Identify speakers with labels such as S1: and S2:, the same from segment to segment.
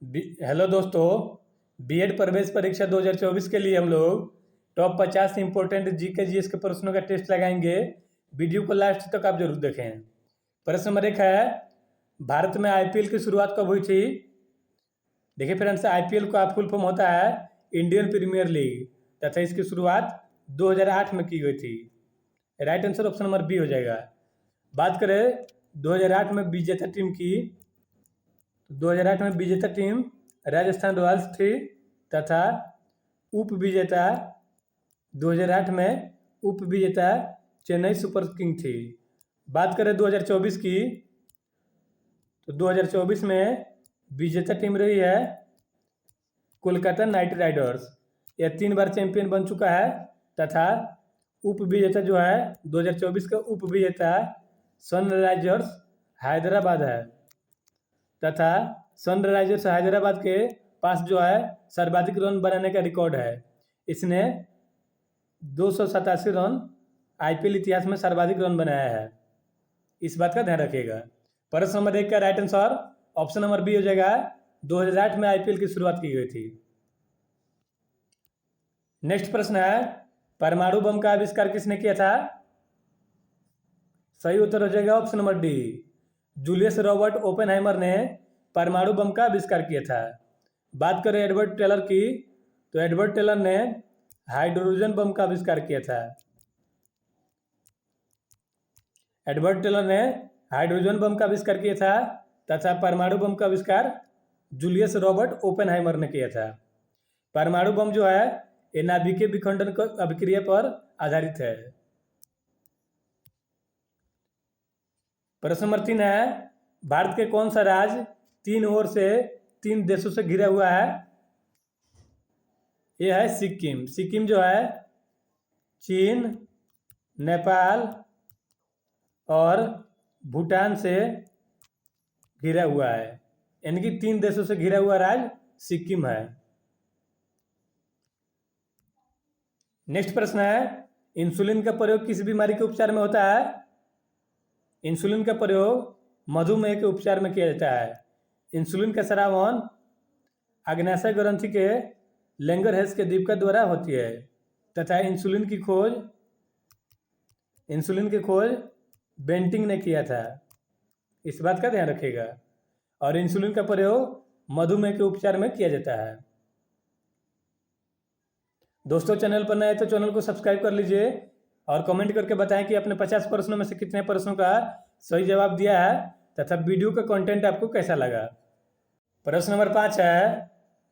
S1: Hello दोस्तों। BEd प्रवेश परीक्षा 2024 के लिए हम लोग टॉप 50 इंपॉर्टेंट जीके जीएस के प्रश्नों का टेस्ट लगाएंगे। वीडियो को लास्ट तक आप जरूर देखें। प्रश्न नंबर 1 है, भारत में आईपीएल की शुरुआत कब हुई थी? देखिए फ्रेंड्स, आईपीएल का फुल फॉर्म होता है इंडियन प्रीमियर लीग तथा इसकी शुरुआत 2008 में की गई थी। Right answer option number B हो जाएगा। बात करें 2008 में विजेता टीम की, 2008 में विजेता टीम राजस्थान रॉयल्स थी तथा उप विजेता 2008 में उप विजेता चेन्नई सुपर किंग थी। बात करें 2024 की, तो 2024 में विजेता टीम रही है कोलकाता नाइट राइडर्स। यह 3 बार चैंपियन बन चुका है तथा उप विजेता जो है 2024 का उप विजेता सनराइजर्स हैदराबाद है तथा सनराइजर्स हैदराबाद के पास जो है सर्वाधिक रन बनाने का रिकॉर्ड है। इसने 287 रन आईपीएल इतिहास में सर्वाधिक रन बनाया है। इस बात का ध्यान रखिएगा। प्रश्न नंबर 1 का right answer option number B हो जाएगा। 2008 में आईपीएल की शुरुआत की गई थी। नेक्स्ट प्रश्न है, परमाणु बम का आविष्कार किसने किया था? सही उत्तर हो जाएगा option number D, Julius Robert Oppenheimer ने परमाणु बम का आविष्कार किया था। बात करें एडवर्ड टेलर की, तो एडवर्ड टेलर ने हाइड्रोजन बम का आविष्कार किया था। एडवर्ड टेलर ने हाइड्रोजन बम का आविष्कार किया था तथा परमाणु बम का आविष्कार जूलियस रॉबर्ट ओपेनहाइमर ने किया था। परमाणु बम जो है ये नाभिकीय विखंडन अभिक्रिया पर आधारित है। प्रश्न नंबर 3 है, भारत के कौन सा राज्य 3 ओर से 3 देशों से घिरा हुआ है? यह है सिक्किम। सिक्किम जो है चीन, नेपाल और भूटान से घिरा हुआ है, यानी कि 3 देशों से घिरा हुआ राज्य सिक्किम है। नेक्स्ट प्रश्न है, इंसुलिन का प्रयोग किस बीमारी के उपचार में होता है? इंसुलिन का प्रयोग मधुमेह के उपचार में किया जाता है। इंसुलिन का स्रावन अग्न्याशय ग्रंथि के लैंगरहैंस के दीपक द्वारा होती है तथा इंसुलिन की खोज बेंटिंग ने किया था। इस बात का ध्यान रखिएगा। और इंसुलिन का प्रयोग मधुमेह के उपचार में किया जाता है। दोस्तों, चैनल पर नए तो चैनल को सब्सक्राइब कर लीजिए और कमेंट करके बताएं कि आपने 50 प्रश्नों में से कितने प्रश्नों का सही जवाब दिया है तथा वीडियो का कंटेंट आपको कैसा लगा। प्रश्न नंबर 5 है,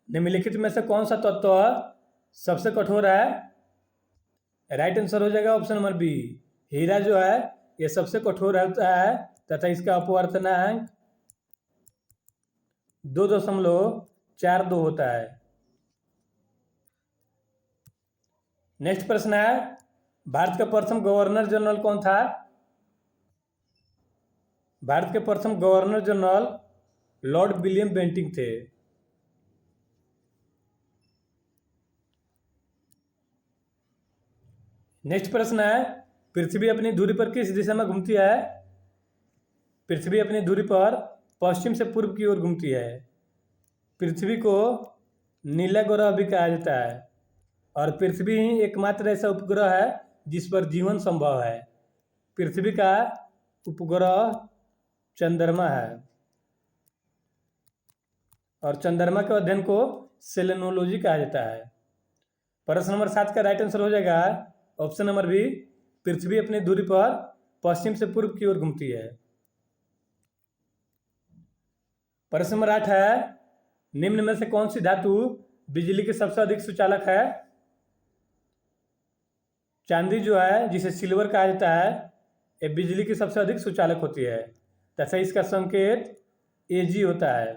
S1: निम्नलिखित में से कौन सा तत्व सबसे कठोर है? राइट आंसर हो जाएगा ऑप्शन नंबर बी, हीरा जो है यह सबसे कठोर होता है तथा इसका अपवर्तनांक 2.42 होता है। नेक्स्ट प्रश्न है, भारत का प्रथम गवर्नर जनरल कौन था? भारत के प्रथम governor general Lord William Bentinck थे। नेक्स्ट प्रश्न है, पृथ्वी अपनी धुरी पर किस दिशा में घूमती है? पृथ्वी अपनी धुरी पर पश्चिम से पूर्व की ओर घूमती है। पृथ्वी को नीला ग्रह भी कहा जाता है और पृथ्वी ही एकमात्र ऐसा उपग्रह है जिस पर जीवन संभव है। पृथ्वी का उपग्रह चंद्रमा है और चंद्रमा के अध्ययन को सेलेनोलॉजी कहा जाता है। प्रश्न नंबर 7 का राइट आंसर हो जाएगा ऑप्शन नंबर बी, पृथ्वी अपनी धुरी पर पश्चिम से पूर्व की ओर घूमती है। प्रश्न नंबर 8 है, निम्न में से कौन सी धातु बिजली के सबसे अधिक सुचालक है? चांदी जो है, जिसे सिल्वर कहा जाता है, यह बिजली की सबसे अधिक सुचालक होती है तथा इसका संकेत Ag होता है।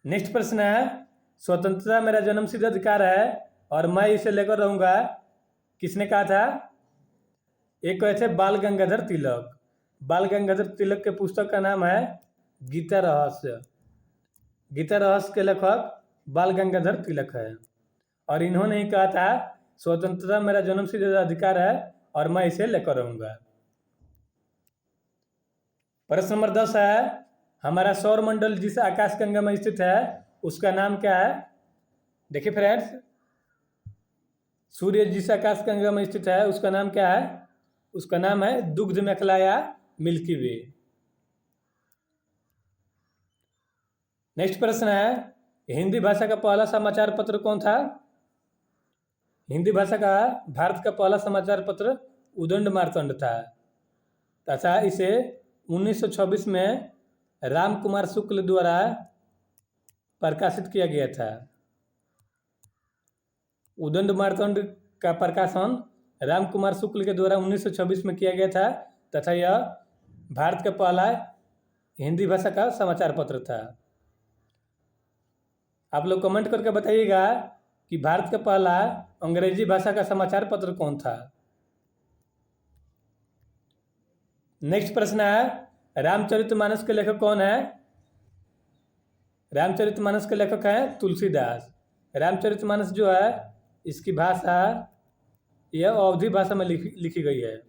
S1: नेक्स्ट प्रश्न है, स्वतंत्रता मेरा जन्मसिद्ध अधिकार है और मैं इसे लेकर रहूंगा, किसने कहा था? एक कहे थे बाल गंगाधर तिलक। बाल गंगाधर तिलक के पुस्तक का नाम है गीता रहस्य। गीता रहस्य के लेखक बाल गंगाधर तिलक है और इन्होंने ही कहा था स्वतंत्रता मेरा जन्मसिद्ध अधिकार है और मैं इसे लेकर रहूंगा। प्रश्न नंबर 10 है, हमारा सौर मंडल जिस आकाश गंगा में स्थित है उसका नाम क्या है? देखिए फ्रेंड्स, सूर्य जिस आकाश गंगा में स्थित है उसका नाम क्या है? उसका नाम है दुग्ध मेखला या मिल्की वे। नेक्स्ट प्रश्न है, हिंदी भाषा का पहला समाचार पत्र कौन था? हिंदी भाषा का भारत का पहला समाचार पत्र उदंड मार्तंड था तथा इसे 1926 में राम कुमार शुक्ल द्वारा प्रकाशित किया गया था। उदंड मार्तंड का प्रकाशन राम कुमार शुक्ल के द्वारा 1926 में किया गया था तथा यह भारत का पहला हिंदी भाषा का समाचार पत्र था। आप लोग कमेंट करके बताइएगा कि भारत का पहला अंग्रेजी भाषा का समाचार पत्र कौन था। नेक्स्ट प्रश्न है, रामचरितमानस के लेखक कौन है? रामचरितमानस के लेखक हैं तुलसीदास। रामचरितमानस जो है इसकी भाषा यह अवधी भाषा में लिखी गई है।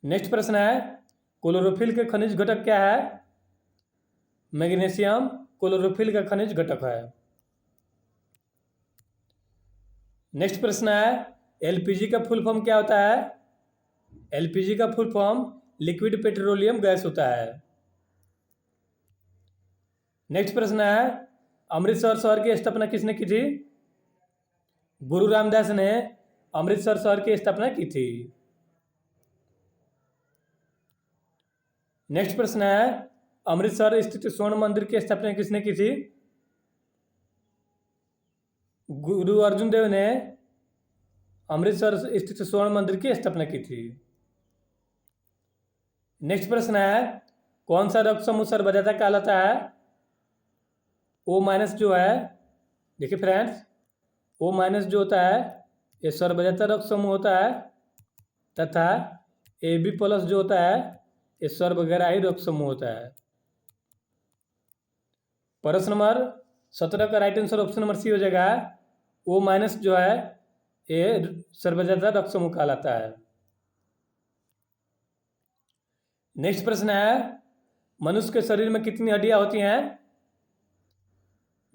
S1: नेक्स्ट प्रश्न है, क्लोरोफिल के खनिज घटक क्या है? मैग्नीशियम क्लोरोफिल का खनिज घटक है। नेक्स्ट प्रश्न है, एलपीजी का फुल फॉर्म क्या होता है? एलपीजी का full form liquid petroleum gas होता है। नेक्स्ट प्रश्न है, अमृतसर शहर की स्थापना किसने की थी? गुरु रामदास ने अमृतसर शहर की स्थापना की थी। नेक्स्ट प्रश्न है, अमृतसर स्थित स्वर्ण मंदिर की स्थापना किसने की थी? गुरु अर्जुन देव ने अमृतसर स्थित स्वर्ण मंदिर की स्थापना की थी। नेक्स्ट प्रश्न है, कौन सा रक्त समूह सर्वजाता कहलाता है? O माइनस जो है, देखिए फ्रेंड्स, O माइनस जो होता है ये सर्वजाता रक्त समूह होता है तथा AB प्लस जो होता है ये सर्वग्राही रक्त समूह होता है। प्रश्न नंबर 17 का right answer option number C हो जाएगा। O माइनस जो है ये सर्वजाता रक्त समूह कहलाता है। नेक्स्ट प्रश्न है, मनुष्य के शरीर में कितनी हड्डियां होती हैं?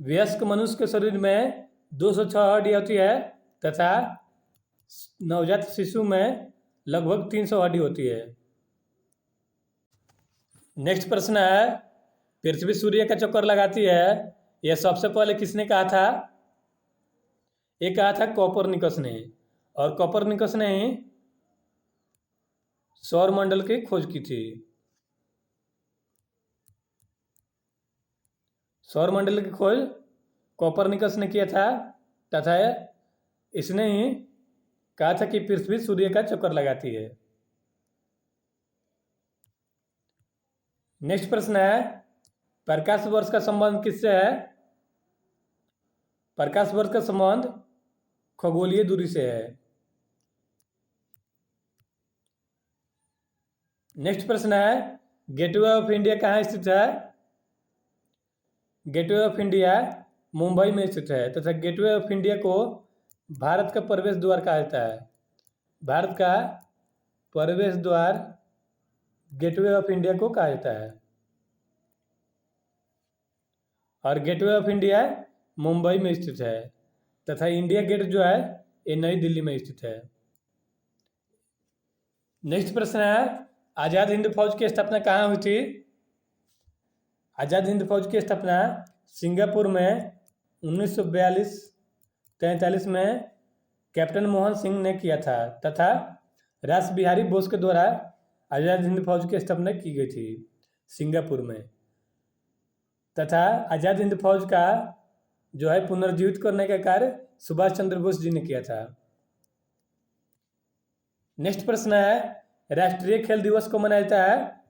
S1: वयस्क मनुष्य के शरीर में 206 हड्डियां होती है तथा नवजात शिशु में लगभग 300 हड्डी होती है। नेक्स्ट प्रश्न है, पृथ्वी सूर्य का चक्कर लगाती है यह सबसे पहले किसने कहा था? ये कहा था कोपरनिकस ने, और कोपरनिकस ने ही सौर मंडल की खोज की थी। सौर मंडल की खोज कोपरनिकस ने किया था तथा इसने ही कहा था कि पृथ्वी सूर्य का चक्कर लगाती है। नेक्स्ट प्रश्न है, प्रकाश वर्ष का संबंध किससे है? प्रकाश वर्ष का संबंध खगोलीय दूरी से है। नेक्स्ट प्रश्न है, गेटवे ऑफ इंडिया कहाँ स्थित है? गेटवे ऑफ इंडिया मुंबई में स्थित है तथा गेटवे ऑफ इंडिया को भारत का प्रवेश द्वार कहा जाता है। भारत का प्रवेश द्वार गेटवे ऑफ इंडिया को कहा जाता है और गेटवे ऑफ इंडिया मुंबई में स्थित है तथा इंडिया गेट जो है ये नई दिल्ली में स्थित है। नेक्स्ट प्रश्न है, आज़ाद हिंद फौज की स्थापना कहाँ हुई थी? आज़ाद हिंद फौज की स्थापना सिंगापुर में 1942-43 में कैप्टन मोहन सिंह ने किया था तथा रास बिहारी बोस के द्वारा आज़ाद हिंद फौज की स्थापना की गई थी सिंगापुर में तथा आज़ाद हिंद फौज का जो है पुनर्जीवित करने का कार्य सुभाष चंद्र बोस जी ने किया था। नेक्स्ट प्रश्न है, राष्ट्रीय खेल दिवस को मनाया जाता है?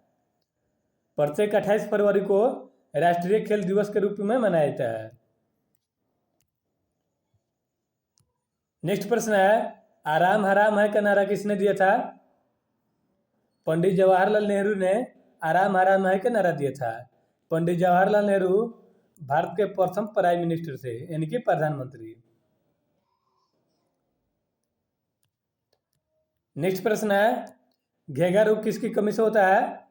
S1: प्रत्येक 28 फरवरी को राष्ट्रीय खेल दिवस के रूप में मनाया जाता है। नेक्स्ट प्रश्न है, आराम हराम है का नारा किसने दिया था? पंडित जवाहरलाल नेहरू ने आराम हराम है का नारा दिया था। पंडित जवाहरलाल नेहरू भारत के प्रथम प्राइम मिनिस्टर थे, यानी कि प्रधानमंत्री। नेक्स्ट प्रश्न है, घेंघा रोग किसकी कमी से होता है?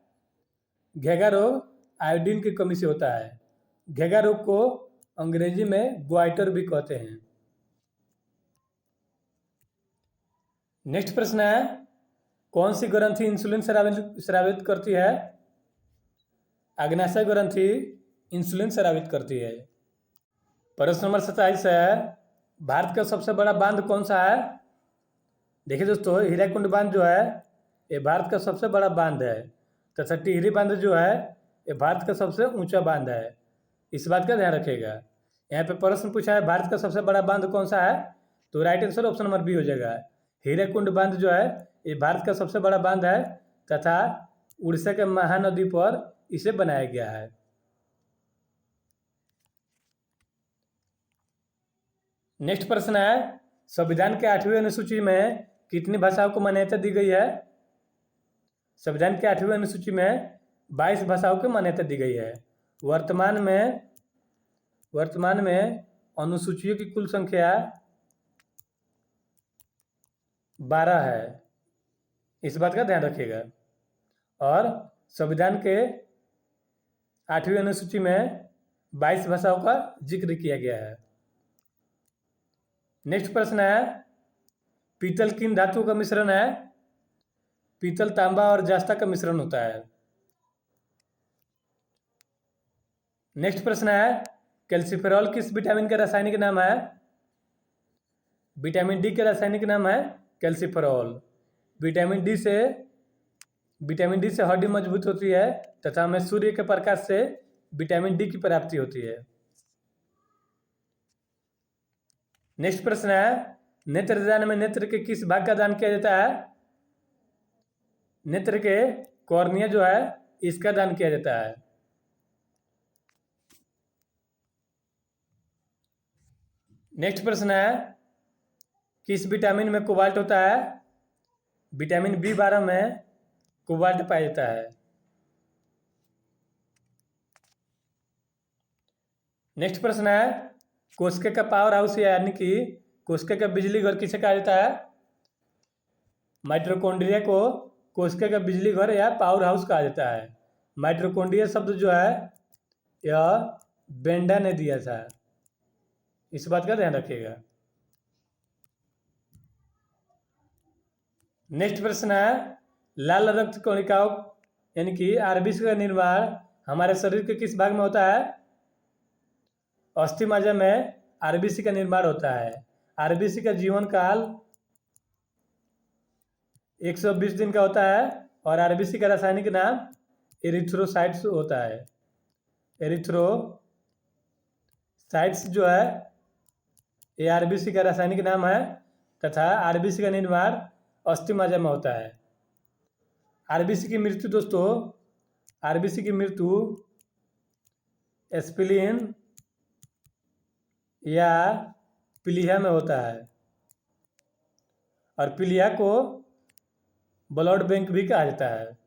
S1: घेंघा रोग आयोडीन की कमी से होता है। घेंघा रोग को अंग्रेजी में ग्वाइटर भी कहते हैं। नेक्स्ट प्रश्न है, कौन सी ग्रंथि इंसुलिन स्रावित करती है? अग्नाशय ग्रंथि इंसुलिन स्रावित करती है। प्रश्न नंबर 27 है, भारत का सबसे बड़ा बांध कौन सा है? देखिए दोस्तों, हीराकुंड बांध जो है ये भारत का सबसे बड़ा बांध है, तथा टिहरी बांध जो है ये भारत का सबसे ऊंचा बांध है। इस बात का ध्यान रखिएगा। यहाँ पे प्रश्न पूछा है भारत का सबसे बड़ा बांध कौन सा है, तो right answer option number B हो जाएगा। हीराकुंड बांध जो है ये भारत का सबसे बड़ा बांध है तथा उड़ीसा के महानदी पर इसे बनाया गया है। नेक्स्ट प्रश्न है, संविधान के 8वीं अनुसूची में कितनी भाषाओं को मान्यता दी गई है? संविधान के 8वीं अनुसूची में 22 भाषाओं को मान्यता दी गई है। वर्तमान में अनुसूचियों की कुल संख्या 12 है। इस बात का ध्यान रखिएगा। और संविधान के 8वीं अनुसूची में 22 भाषाओं का जिक्र किया गया है। नेक्स्ट प्रश्न है, पीतल किन धातुओं का मिश्रण है? पीतल तांबा और जास्ता का मिश्रण होता है। नेक्स्ट प्रश्न है, कैल्सिफेरॉल किस विटामिन का रासायनिक नाम है? विटामिन डी का रासायनिक नाम है कैल्सिफेरॉल। विटामिन डी से हड्डी मजबूत होती है तथा हमें सूर्य के प्रकाश से विटामिन डी की प्राप्ति होती है। नेक्स्ट प्रश्न है, नेत्रदान में नेत्र के किस भाग का दान किया जाता है? नेत्र के कॉर्निया जो है इसका दान किया जाता है। नेक्स्ट प्रश्न है, किस विटामिन में कोबाल्ट होता है? विटामिन B12 में कोबाल्ट पाया जाता है। नेक्स्ट प्रश्न है, कोशिका का पावर हाउस यानी कि कोशिका का बिजली घर किसे कहा जाता है? माइटोकॉन्ड्रिया को कोशिका का बिजली घर या पावर हाउस कहा जाता है। माइटोकॉन्ड्रिया शब्द जो है यह बेंडा ने दिया था। इस बात का ध्यान रखिएगा। नेक्स्ट प्रश्न है, लाल रक्त कणिकाओं यानी कि आरबीसी का निर्माण हमारे शरीर के किस भाग में होता है? अस्थि मज्जा में आरबीसी का निर्माण होता है। आरबीसी का जीवन काल 120 दिन का होता है और आरबीसी का रासायनिक नाम एरिथ्रोसाइट्स होता है। एरिथ्रोसाइट्स जो है ये आरबीसी का रासायनिक नाम है तथा आरबीसी का निर्माण अस्थि मज्जा में होता है। आरबीसी की मृत्यु दोस्तों, आरबीसी की मृत्यु एस्पिलिन या पीलिया में होता है और पीलिया को ब्लड बैंक भी कहा जाता है।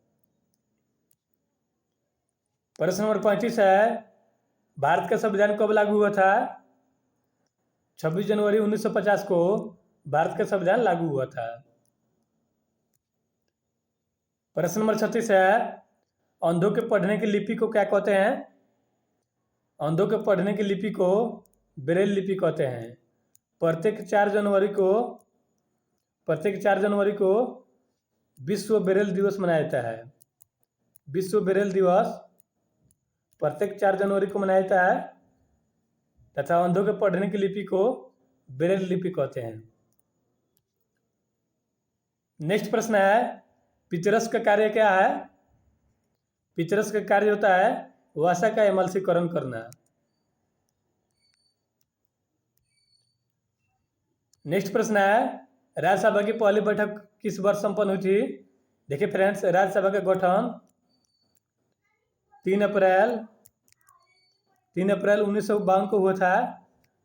S1: प्रश्न नंबर 35 है, भारत का संविधान कब लागू हुआ था? 26 जनवरी 1950 को भारत का संविधान लागू हुआ था। प्रश्न नंबर 36 है, अंधों के पढ़ने की लिपि को क्या कहते हैं? अंधों के पढ़ने की लिपि को ब्रेल लिपि कहते हैं। प्रत्येक 4 जनवरी को विश्व ब्रेल दिवस मनाया जाता है। विश्व ब्रेल दिवस प्रत्येक 4 जनवरी को मनाया जाता है तथा अंधों के पढ़ने की लिपि को ब्रेल लिपि कहते हैं। नेक्स्ट प्रश्न है, पितरस का कार्य क्या है? पितरस का कार्य होता है वसा का एमल्सीकरण करना। नेक्स्ट प्रश्न है, राज्यसभा की पहली बैठक किस वर्ष संपन्न हुई थी? देखिए फ्रेंड्स, राज्यसभा का गठन 3 अप्रैल 1952 को हुआ था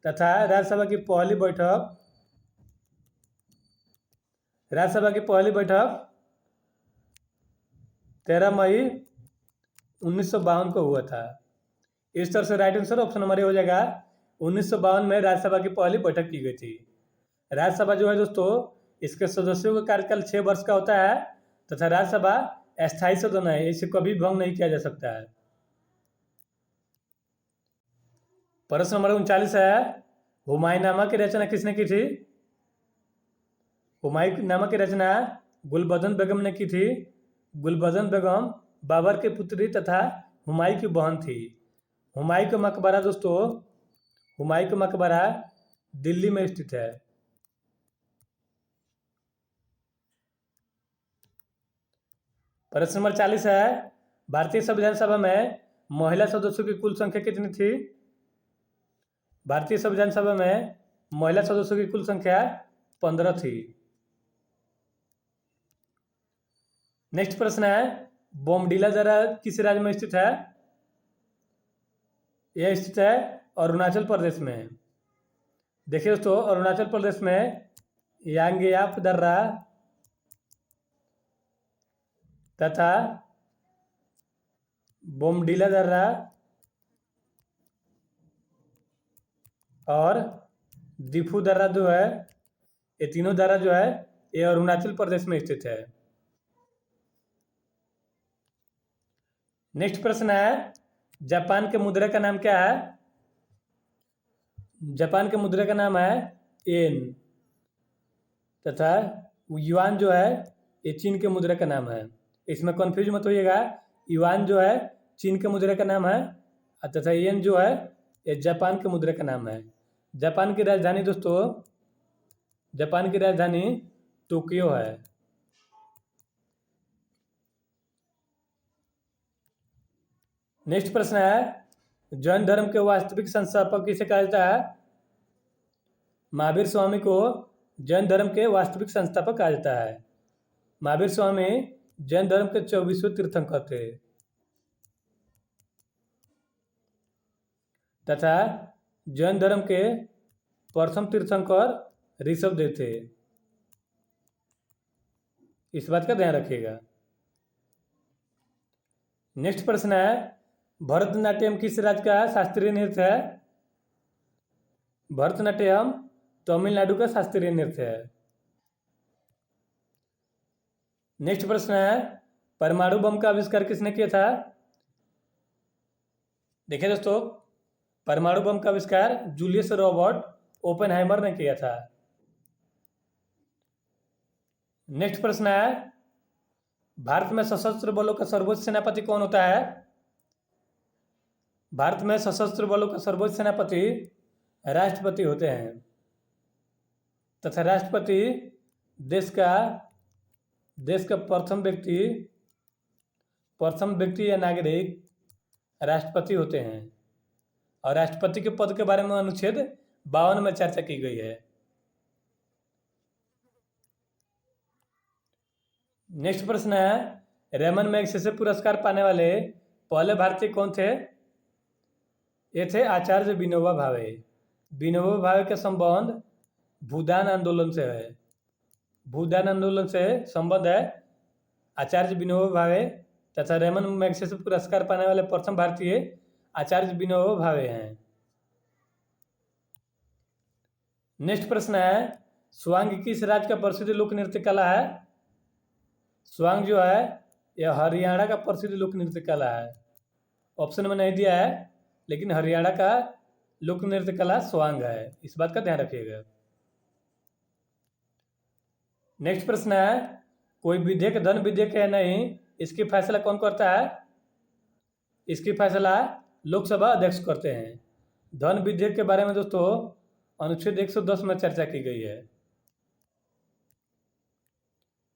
S1: तथा राज्यसभा की पहली बैठक 13 मई 1952 को हुआ था। इस तरह से right answer option number A हो जाएगा। 1952 में राज्यसभा की पहली बैठक की गई थी। राज्यसभा जो है दोस्तों, इसके सदस्यों का कार्यकाल 6 वर्ष का होता है तथा राज्यसभा अस्थायी सदन है, इसे कभी भंग नहीं किया जा सकता है। प्रश्न नंबर 39 है, हुमायूंनामा की रचना किसने की थी? हुमायूंनामा की रचना गुलबदन बेगम ने की थी। गुलबदन बेगम बाबर की पुत्री तथा हुमायूं की बहन थी। हुमायूं का मकबरा दोस्तों, हुमायूं का मकबरा दिल्ली में स्थित है। प्रश्न नंबर 40 है, भारतीय संविधान सभा में महिला सदस्यों की कुल संख्या कितनी थी? भारतीय संविधान सभा में महिला सदस्यों की कुल संख्या 15 थी। नेक्स्ट प्रश्न है, बोमडीला दर्रा किस राज्य में स्थित है? यह स्थित है अरुणाचल प्रदेश में। देखिए दोस्तों, अरुणाचल प्रदेश में यांगयाप दर्रा तथा बोमडीला दर्रा और दिफू दर्रा जो है, ये तीनों दर्रा जो है ये अरुणाचल प्रदेश में स्थित है। नेक्स्ट प्रश्न है, जापान के मुद्रा का नाम क्या है? जापान के मुद्रा का नाम है येन तथा युआन जो है ये चीन के मुद्रा का नाम है। इसमें कंफ्यूज मत होइएगा, युआन जो है चीन के मुद्रा का नाम है तथा येन जो है ये जापान के मुद्रा का नाम है। जापान की राजधानी दोस्तों, जापान की राजधानी टोक्यो है। नेक्स्ट प्रश्न है, जैन धर्म के वास्तविक संस्थापक किसे कहा जाता है? महावीर स्वामी को जैन धर्म के वास्तविक संस्थापक कहा जाता है। महावीर स्वामी जैन धर्म के 24वें तीर्थंकर थे तथा जैन धर्म के प्रथम तीर्थंकर ऋषभदेव थे। इस बात का ध्यान रखिएगा। नेक्स्ट प्रश्न है, भरतनाट्यम किस राज्य का शास्त्रीय नृत्य है? भरतनाट्यम तमिलनाडु का शास्त्रीय नृत्य है। नेक्स्ट प्रश्न है, परमाणु बम का आविष्कार किसने किया था? देखिए दोस्तों, परमाणु बम का आविष्कार जूलियस रॉबर्ट ओपेनहाइमर ने किया था। नेक्स्ट प्रश्न है, भारत में सशस्त्र बलों का सर्वोच्च सेनापति कौन होता है? भारत में सशस्त्र बलों का सर्वोच्च सेनापति राष्ट्रपति होते हैं तथा राष्ट्रपति देश का प्रथम व्यक्ति या नागरिक राष्ट्रपति होते हैं। और राष्ट्रपति के पद के बारे में अनुच्छेद 52 में चर्चा की गई है। नेक्स्ट प्रश्न है, रेमन मैगसेसे पुरस्कार पाने वाले पहले भारतीय कौन थे? ये थे आचार्य विनोबा भावे। विनोबा भावे का संबंध भूदान आंदोलन से है। भूदान आंदोलन से संबंध है आचार्य विनोबा भावे तथा रेमन मैगसेसे पुरस्कार पाने वाले प्रथम भारतीय आचार्य विनोबा भावे हैं। नेक्स्ट प्रश्न है, स्वांग किस राज्य का प्रसिद्ध लोक नृत्य कला है? स्वांग जो है यह हरियाणा का प्रसिद्ध लोक नृत्य कला है। ऑप्शन में नहीं दिया है, लेकिन हरियाणा का लोक नृत्य कला स्वांग है। इस बात का ध्यान रखिएगा। नेक्स्ट प्रश्न है, कोई विधेयक धन विधेयक है नहीं, इसकी फैसला कौन करता है? इसकी फैसला लोकसभा अध्यक्ष करते हैं। धन विधेयक के बारे में दोस्तों अनुच्छेद 110 में चर्चा की गई है।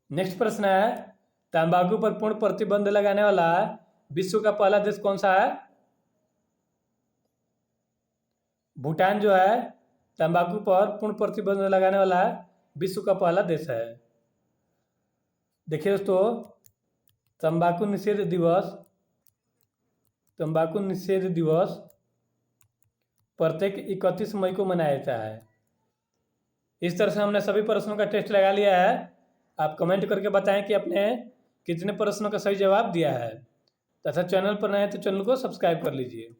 S1: नेक्स्ट प्रश्न है, तंबाकू पर पूर्ण प्रतिबंध लगाने वाला विश्व का पहला देश कौन सा है? भूटान जो है तंबाकू पर पूर्ण प्रतिबंध लगाने वाला विश्व का पहला देश है। देखिए दोस्तों, तंबाकू निषेध दिवस प्रत्येक 31 मई को मनाया जाता है। इस तरह से हमने सभी प्रश्नों का टेस्ट लगा लिया है। आप कमेंट करके बताएं कि आपने कितने प्रश्नों का सही जवाब दिया है तथा चैनल पर नए हैं तो चैनल को सब्सक्राइब कर लीजिए।